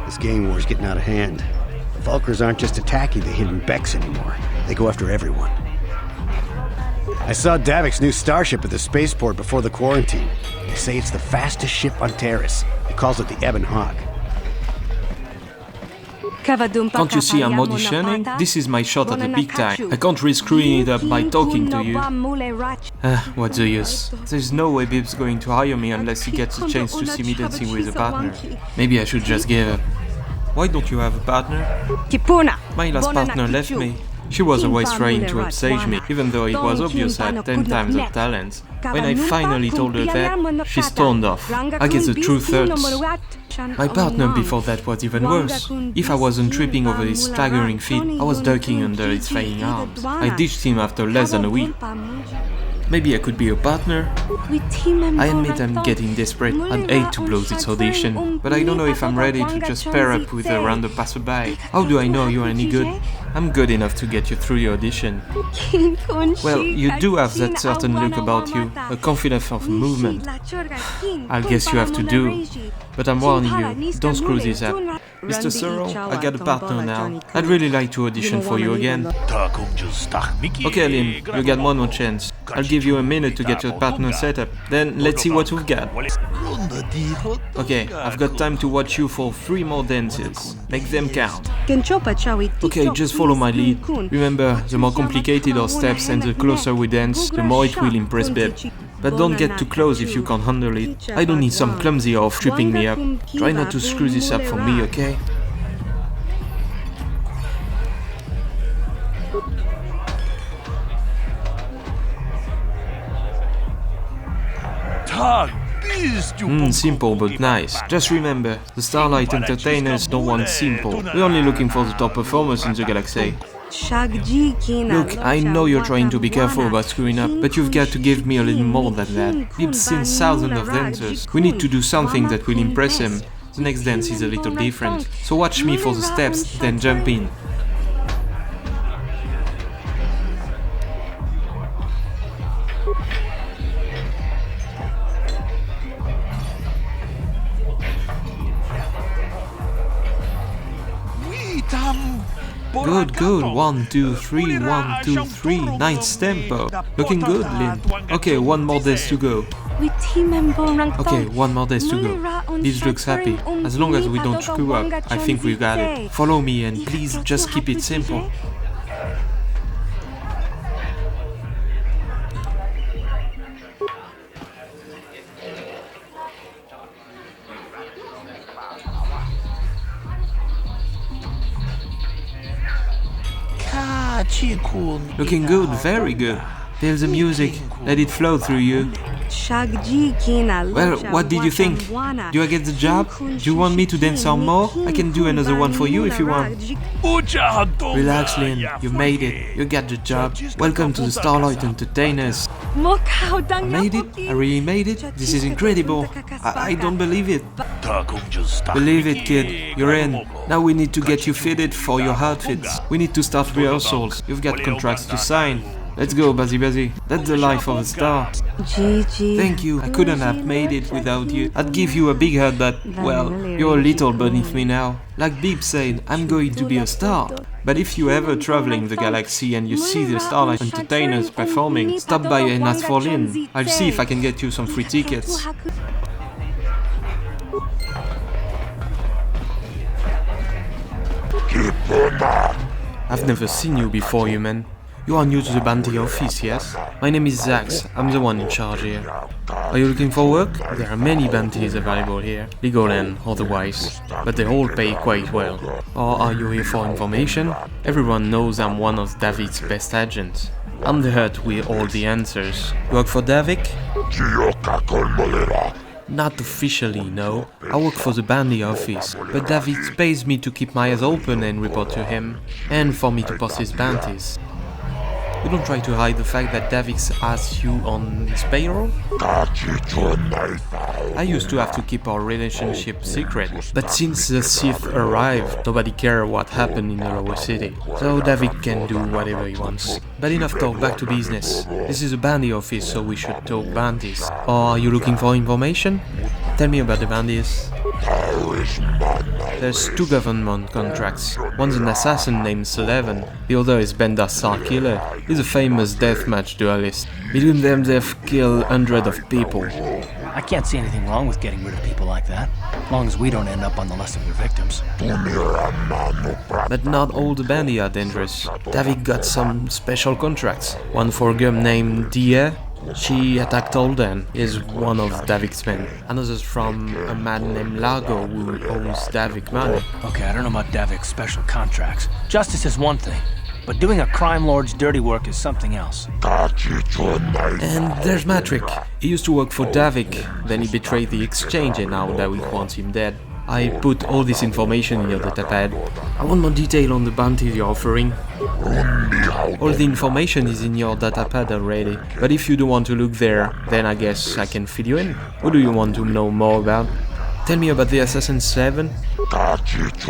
This gang war's getting out of hand. The Vulkars aren't just attacking the hidden Becks anymore. They go after everyone. I saw Davik's new starship at the spaceport before the quarantine. They say it's the fastest ship on Terrace. He calls it the Ebon Hawk. Can't you see I'm auditioning? This is my shot at the big time. I can't risk screwing it up by talking to you. What's the use? There's no way Bib's going to hire me unless he gets a chance to see me dancing with a partner. Maybe I should just give up. Why don't you have a partner? My last partner left me. She was always trying to upstage me, even though it was obvious I had 10 times the talent. When I finally told her that, she stormed off. I guess the truth hurts. My partner before that was even worse. If I wasn't tripping over his staggering feet, I was ducking under his flying arms. I ditched him after less than a week. Maybe I could be a partner? I admit I'm getting desperate. I'd hate to blow this audition, but I don't know if I'm ready to just pair up with a random passerby. How do I know you're any good? I'm good enough to get you through your audition. Well, you do have that certain look about you, a confidence of movement. I guess you have to do. But I'm warning you, don't screw this up. Mr. Sorrow, I got a partner now. I'd really like to audition for you again. Okay, Lim, you got one more chance. I'll give you a minute to get your partner set up. Then let's see what we've got. Okay, I've got time to watch you for 3 more dances. Make them count. Okay, just follow my lead. Remember, the more complicated our steps and the closer we dance, the more it will impress Bib. But don't get too close if you can't handle it. I don't need some clumsy off tripping me up. Try not to screw this up for me, okay? Simple but nice. Just remember, the Starlight Entertainers don't want simple. We're only looking for the top performers in the galaxy. Look, I know you're trying to be careful about screwing up, but you've got to give me a little more than that. Bib's seen thousands of dancers. We need to do something that will impress him. The next dance is a little different. So watch me for the steps, then jump in. Good, good. 1, 2, 3, 1, 2, 3. Nice tempo. Looking good, Lin. Okay, one more dance to go. Okay, one more dance to go. This looks happy. As long as we don't screw up, I think we've got it. Follow me and please just keep it simple. Looking good, very good. Feel the music, let it flow through you. Well, what did you think? Do I get the job? Do you want me to dance some more? I can do another one for you if you want. Relax, Lin, you made it. You got the job. Welcome to the Starlight Entertainers. I made it? I really made it? This is incredible. I don't believe it. Believe it, kid. You're in. Now we need to get you fitted for your outfits. We need to start rehearsals. You've got contracts to sign. Let's go, Bazzy. That's the life of a star. Thank you. I couldn't have made it without you. I'd give you a big hug, but, well, you're a little beneath me now. Like Bib said, I'm going to be a star. But if you're ever traveling the galaxy and you see the Starlight Entertainers performing, stop by and ask for Lin. I'll see if I can get you some free tickets. I've never seen you before, human. You are new to the Bandy office, yes? My name is Zax, I'm the one in charge here. Are you looking for work? There are many Banties available here, legal and otherwise, but they all pay quite well. Or are you here for information? Everyone knows I'm one of Davik's best agents. I'm the hut with all the answers. Work for Davik? Not officially, no. I work for the Bandy office, but Davik pays me to keep my eyes open and report to him, and for me to post his bounties. You don't try to hide the fact that Davik has you on his payroll? I used to have to keep our relationship secret, but since the Sith arrived, nobody cared what happened in the lower city. So Davik can do whatever he wants. But enough talk, back to business. This is a Bandy office, so we should talk Bandies. Or are you looking for information? Tell me about the Bandies. There's two government contracts. One's an assassin named Selven, the other is Bendak killer. He's a famous deathmatch duelist. Between them they've killed hundreds of people. I can't see anything wrong with getting rid of people like that, as long as we don't end up on the list of their victims. But not all the bandits are dangerous. David got some special contracts. One for a girl named Dia. She attacked Olden, is one of Davik's men. Another's from a man named Largo who owes Davik money. Okay, I don't know about Davik's special contracts. Justice is one thing, but doing a crime lord's dirty work is something else. And there's Matrik. He used to work for Davik, then he betrayed the exchange and now Davik wants him dead. I put all this information in your datapad. I want more detail on the bounty you're offering. All the information is in your datapad already, but if you don't want to look there, then I guess I can fill you in. What do you want to know more about? Tell me about the assassin Selven.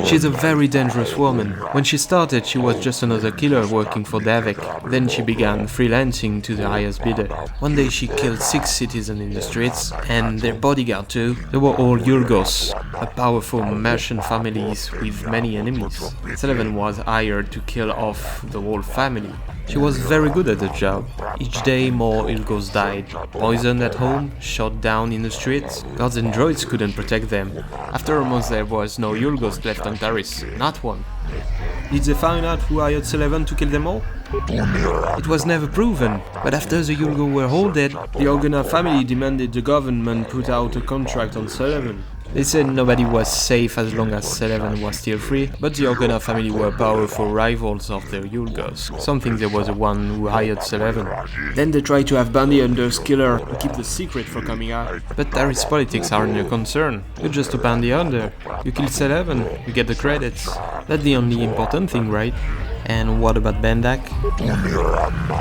She's a very dangerous woman. When she started, she was just another killer working for Davik. Then she began freelancing to the highest bidder. One day she killed 6 citizens in the streets, and their bodyguard too. They were all Yurgos, a powerful merchant families with many enemies. Selven was hired to kill off the whole family. She was very good at the job. Each day more Yurgos died. Poisoned at home, shot down in the streets. Guards and droids couldn't protect them. After a month there was no Yurgos left on Taris, not one. Did they find out who hired Selven to kill them all? It was never proven, but after the Yurgos were all dead, the Organa family demanded the government put out a contract on Selven. They said nobody was safe as long as Selven was still free, but the Organa family were powerful rivals of the Yurgos. Some think there was the one who hired Selven. Then they tried to have Bundy under killer to keep the secret from coming out. But Taris politics aren't your concern. You're just a Bundy under. You kill Selven, you get the credits. That's the only important thing, right? And what about Bendak?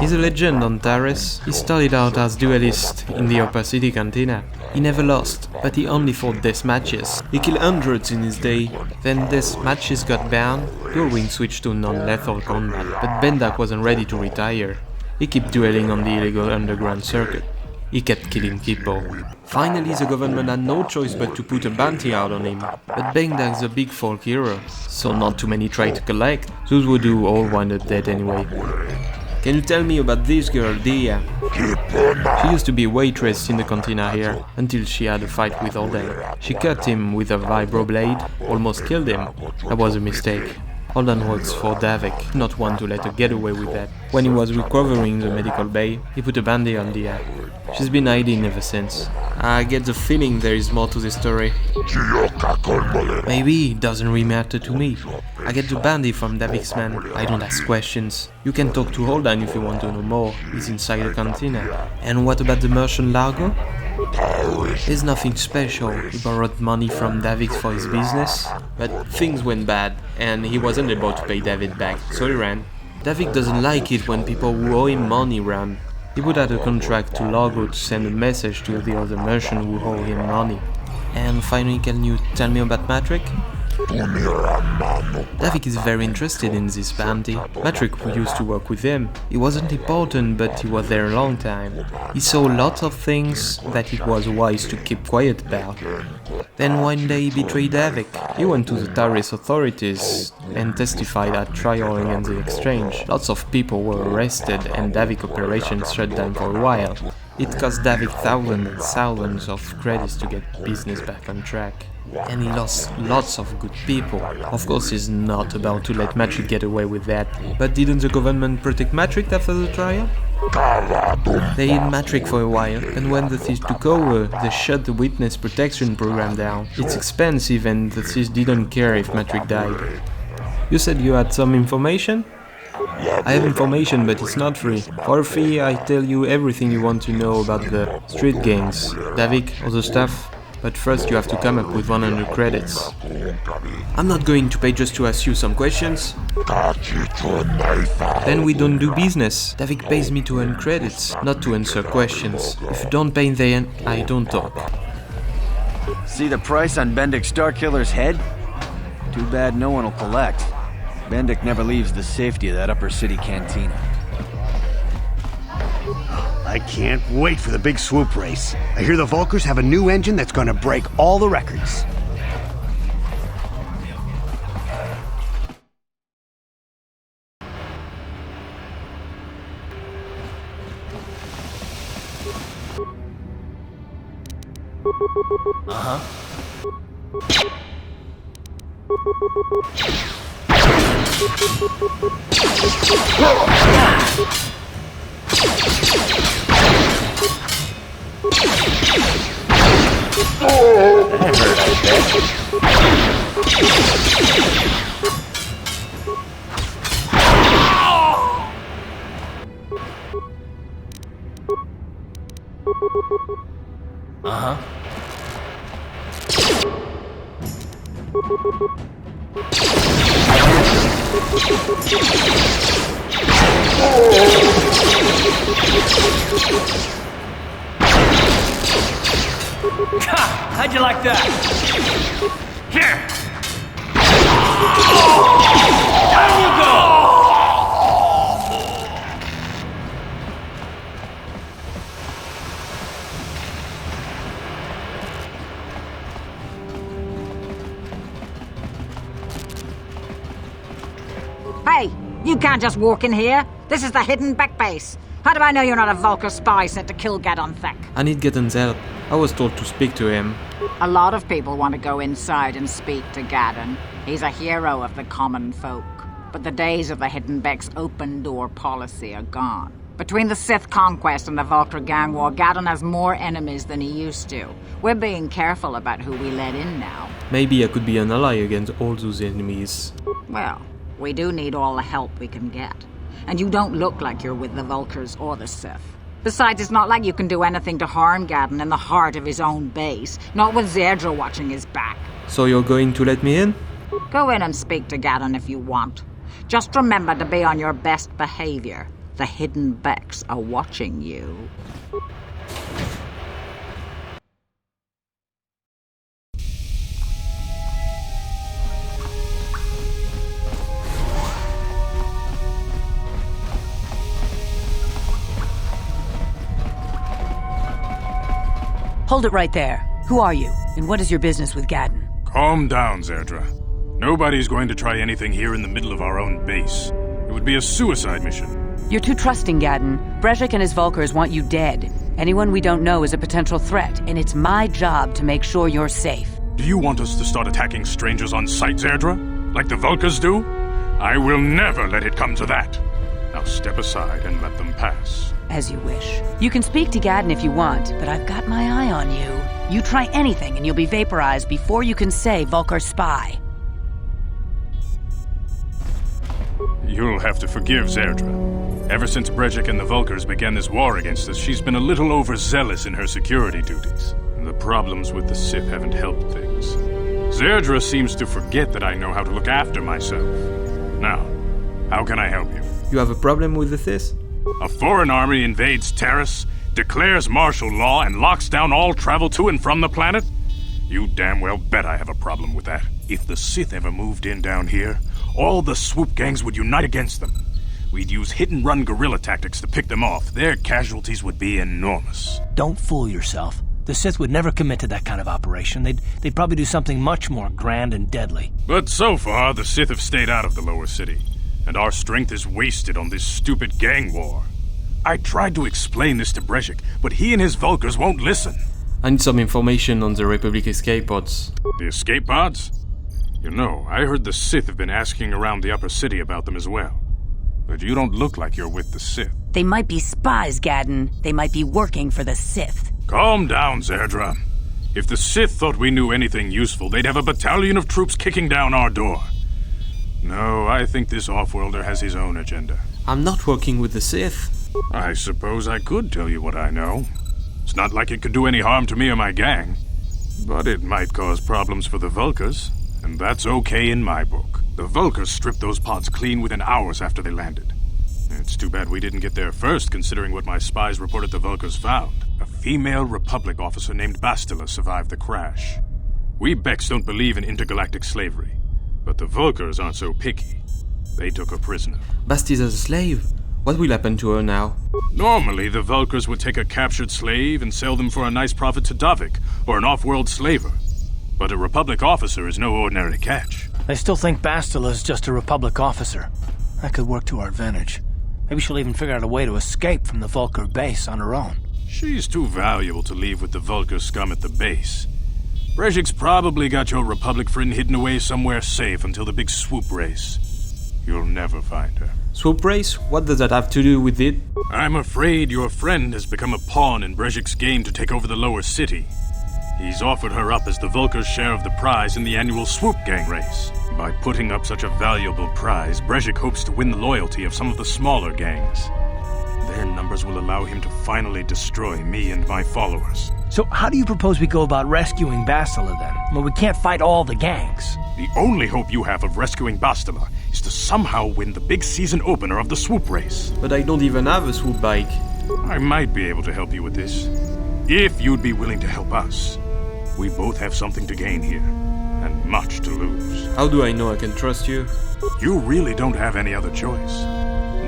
He's a legend on Taris. He started out as duelist in the Upper City Cantina. He never lost, but he only fought death matches. He killed hundreds in his day. Then death matches got banned, Duelwing switched to non-lethal combat, but Bendak wasn't ready to retire. He kept dueling on the illegal underground circuit. He kept killing people. Finally, the government had no choice but to put a bounty out on him. But Bendak's a big folk hero, so not too many try to collect. Those who do all wind up dead anyway. Can you tell me about this girl, Dia? She used to be a waitress in the cantina here, until she had a fight with Olden. She cut him with a vibroblade, almost killed him. That was a mistake. Olden works for Davik, not one to let her get away with that. When he was recovering in the medical bay, he put a band-aid on Dia. She's been hiding ever since. I get the feeling there is more to this story. Maybe it doesn't really matter to me. I get the band-aid from Davik's man. I don't ask questions. You can talk to Holden if you want to know more. He's inside the cantina. And what about the merchant Largo? There's nothing special. He borrowed money from Davik for his business, but things went bad, and he wasn't able to pay David back, so he ran. Davik doesn't like it when people who owe him money run. He put out a contract to Largo to send a message to the other merchant who owe him money. And finally, can you tell me about Matrik? Davik is very interested in this bounty. Matrik used to work with him. He wasn't important, but he was there a long time. He saw lots of things that it was wise to keep quiet about. Then one day he betrayed Davik. He went to the Taris authorities and testified at trial against the exchange. Lots of people were arrested and Davik operations shut down for a while. It cost Davik thousands and thousands of credits to get business back on track. And he lost lots of good people. Of course he's not about to let Matrik get away with that. But didn't the government protect Matrik after the trial? They hid Matrik for a while, and when the thieves took over, they shut the witness protection program down. It's expensive and the thieves didn't care if Matrik died. You said you had some information? I have information, but it's not free. For a fee, I tell you everything you want to know about the street gangs, Davik, other stuff. But first you have to come up with 100 credits. I'm not going to pay just to ask you some questions. Then we don't do business. Davik pays me to earn credits, not to answer questions. If you don't pay then, I don't talk. See the price on Bendak Starkiller's head? Too bad no one will collect. Bendak never leaves the safety of that Upper City cantina. I can't wait for the big swoop race. I hear the Vulkars have a new engine that's gonna break all the records. Uh-huh. That hurt, I bet. Uh-huh. How'd you like that? Here! Down you go! Hey, you can't just walk in here. This is the hidden back base. How do I know you're not a Vulcar spy sent to kill Gadon Thek? I need Gadon's help. I was told to speak to him. A lot of people want to go inside and speak to Gadon. He's a hero of the common folk. But the days of the Hidden Beck's open-door policy are gone. Between the Sith conquest and the Vulcar gang war, Gadon has more enemies than he used to. We're being careful about who we let in now. Maybe I could be an ally against all those enemies. Well, we do need all the help we can get. And you don't look like you're with the Vulcars or the Sith. Besides, it's not like you can do anything to harm Gadon in the heart of his own base, not with Zerdra watching his back. So you're going to let me in? Go in and speak to Gadon if you want. Just remember to be on your best behavior. The Hidden Becks are watching you. Hold it right there. Who are you, and what is your business with Gadon? Calm down, Zerdra. Nobody's going to try anything here in the middle of our own base. It would be a suicide mission. You're too trusting, Gadon. Brejik and his Vulcars want you dead. Anyone we don't know is a potential threat, and it's my job to make sure you're safe. Do you want us to start attacking strangers on sight, Zerdra? Like the Vulcars do? I will never let it come to that. Now step aside and let them pass. As you wish. You can speak to Gadon if you want, but I've got my eye on you. You try anything and you'll be vaporized before you can say Vulcar spy. You'll have to forgive Zerdra. Ever since Brejik and the Vulcars began this war against us, she's been a little overzealous in her security duties. And the problems with the Sith haven't helped things. Zerdra seems to forget that I know how to look after myself. Now, how can I help you? You have a problem with the Sith? A foreign army invades Terrace, declares martial law, and locks down all travel to and from the planet? You damn well bet I have a problem with that. If the Sith ever moved in down here, all the swoop gangs would unite against them. We'd use hit-and-run guerrilla tactics to pick them off. Their casualties would be enormous. Don't fool yourself. The Sith would never commit to that kind of operation. They'd probably do something much more grand and deadly. But so far, the Sith have stayed out of the lower city, and our strength is wasted on this stupid gang war. I tried to explain this to Brejik, but he and his Vulcars won't listen. I need some information on the Republic escape pods. The escape pods? You know, I heard the Sith have been asking around the upper city about them as well. But you don't look like you're with the Sith. They might be spies, Gadon. They might be working for the Sith. Calm down, Zerdra. If the Sith thought we knew anything useful, they'd have a battalion of troops kicking down our door. No, I think this off-worlder has his own agenda. I'm not working with the Sith. I suppose I could tell you what I know. It's not like it could do any harm to me or my gang. But it might cause problems for the Vulcars, and that's okay in my book. The Vulcars stripped those pods clean within hours after they landed. It's too bad we didn't get there first, considering what my spies reported the Vulcars found. A female Republic officer named Bastila survived the crash. We Becks don't believe in intergalactic slavery, but the Vulcars aren't so picky. They took her prisoner. Bastilla's a slave. What will happen to her now? Normally, the Vulcars would take a captured slave and sell them for a nice profit to Davik, or an off-world slaver. But a Republic officer is no ordinary catch. I still think Bastila's just a Republic officer. That could work to our advantage. Maybe she'll even figure out a way to escape from the Vulcar base on her own. She's too valuable to leave with the Vulcar scum at the base. Brejik's probably got your Republic friend hidden away somewhere safe until the big swoop race. You'll never find her. Swoop race? What does that have to do with it? I'm afraid your friend has become a pawn in Brejik's game to take over the lower city. He's offered her up as the Vulcar's share of the prize in the annual swoop gang race. By putting up such a valuable prize, Brejik hopes to win the loyalty of some of the smaller gangs. Their numbers will allow him to finally destroy me and my followers. So how do you propose we go about rescuing Bastila then? Well, we can't fight all the gangs. The only hope you have of rescuing Bastila is to somehow win the big season opener of the swoop race. But I don't even have a swoop bike. I might be able to help you with this. If you'd be willing to help us. We both have something to gain here, and much to lose. How do I know I can trust you? You really don't have any other choice.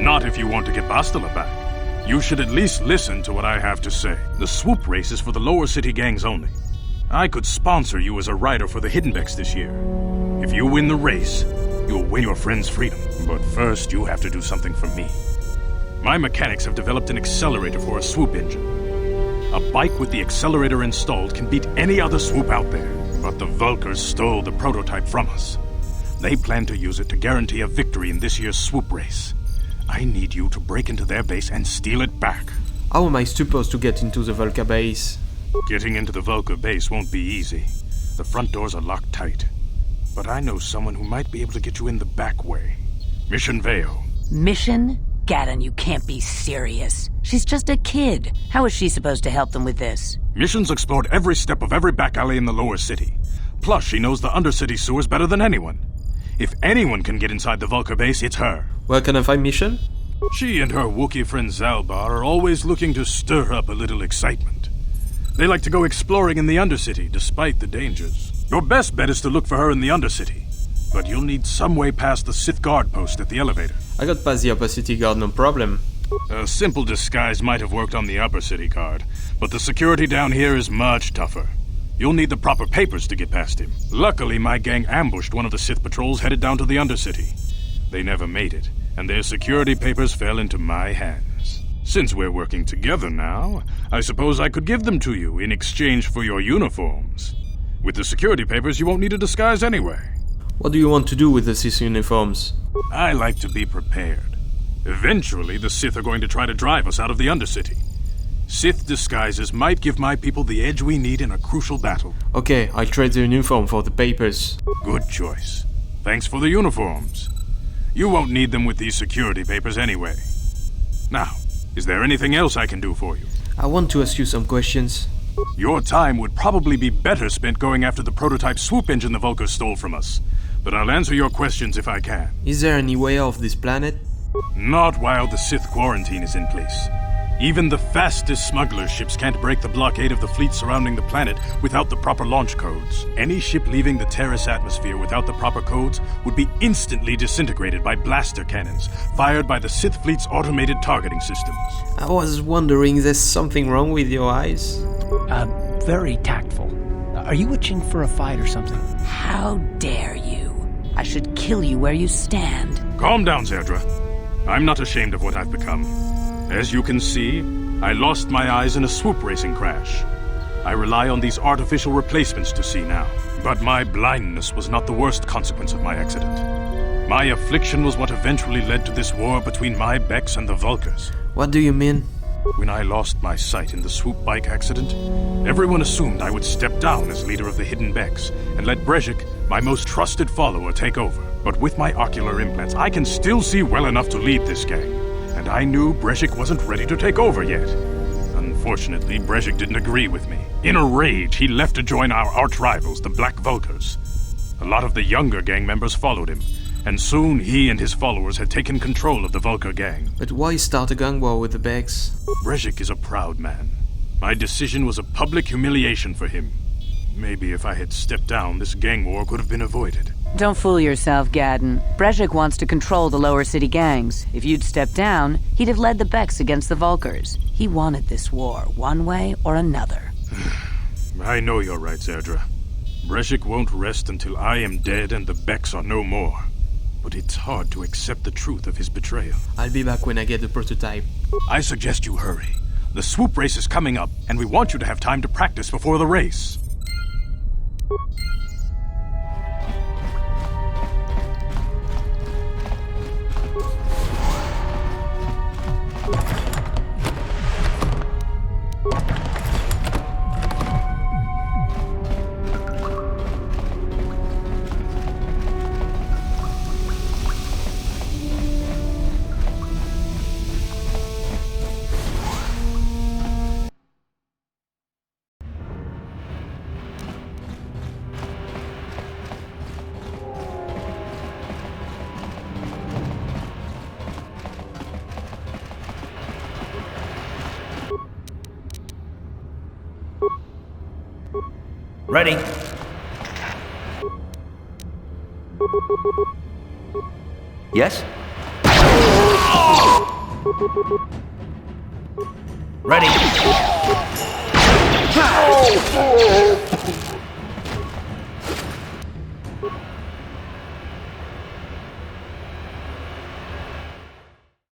Not if you want to get Bastila back. You should at least listen to what I have to say. The swoop race is for the lower city gangs only. I could sponsor you as a rider for the Hiddenbecks this year. If you win the race, you'll win your friend's freedom. But first, you have to do something for me. My mechanics have developed an accelerator for a swoop engine. A bike with the accelerator installed can beat any other swoop out there. But the Vulcars stole the prototype from us. They plan to use it to guarantee a victory in this year's swoop race. I need you to break into their base and steal it back. How am I supposed to get into the Vulcar base? Getting into the Vulcar base won't be easy. The front doors are locked tight. But I know someone who might be able to get you in the back way. Mission Veo. Mission? Gaddon, you can't be serious. She's just a kid. How is she supposed to help them with this? Mission's explored every step of every back alley in the lower city. Plus, she knows the undercity sewers better than anyone. If anyone can get inside the Vulcar base, it's her. Where can I find Mission? She and her Wookiee friend Zalbar are always looking to stir up a little excitement. They like to go exploring in the Undercity, despite the dangers. Your best bet is to look for her in the Undercity. But you'll need some way past the Sith guard post at the elevator. I got past the upper city guard, no problem. A simple disguise might have worked on the upper city guard, but the security down here is much tougher. You'll need the proper papers to get past him. Luckily, my gang ambushed one of the Sith patrols headed down to the Undercity. They never made it, and their security papers fell into my hands. Since we're working together now, I suppose I could give them to you in exchange for your uniforms. With the security papers, you won't need a disguise anyway. What do you want to do with the Sith uniforms? I like to be prepared. Eventually, the Sith are going to try to drive us out of the Undercity. Sith disguises might give my people the edge we need in a crucial battle. Okay, I'll trade the uniform for the papers. Good choice. Thanks for the uniforms. You won't need them with these security papers anyway. Now, is there anything else I can do for you? I want to ask you some questions. Your time would probably be better spent going after the prototype swoop engine the Vulcars stole from us. But I'll answer your questions if I can. Is there any way off this planet? Not while the Sith quarantine is in place. Even the fastest smuggler ships can't break the blockade of the fleet surrounding the planet without the proper launch codes. Any ship leaving the Terrace atmosphere without the proper codes would be instantly disintegrated by blaster cannons, fired by the Sith fleet's automated targeting systems. I was wondering, there's something wrong with your eyes? Very tactful. Are you itching for a fight or something? How dare you? I should kill you where you stand. Calm down, Zerdra. I'm not ashamed of what I've become. As you can see, I lost my eyes in a swoop racing crash. I rely on these artificial replacements to see now. But my blindness was not the worst consequence of my accident. My affliction was what eventually led to this war between my Becks and the Vulcars. What do you mean? When I lost my sight in the swoop bike accident, everyone assumed I would step down as leader of the Hidden Becks and let Brejik, my most trusted follower, take over. But with my ocular implants, I can still see well enough to lead this gang. And I knew Brejik wasn't ready to take over yet. Unfortunately, Brejik didn't agree with me. In a rage, he left to join our arch-rivals, the Black Vulcars. A lot of the younger gang members followed him, and soon he and his followers had taken control of the Vulcar gang. But why start a gang war with the Becks? Brejik is a proud man. My decision was a public humiliation for him. Maybe if I had stepped down, this gang war could have been avoided. Don't fool yourself, Gaddon. Brejik wants to control the lower city gangs. If you'd stepped down, he'd have led the Becks against the Vulcars. He wanted this war, one way or another. I know you're right, Zerdra. Brejik won't rest until I am dead and the Becks are no more. But it's hard to accept the truth of his betrayal. I'll be back when I get the prototype. I suggest you hurry. The swoop race is coming up, and we want you to have time to practice before the race. Ready. Yes? Ready.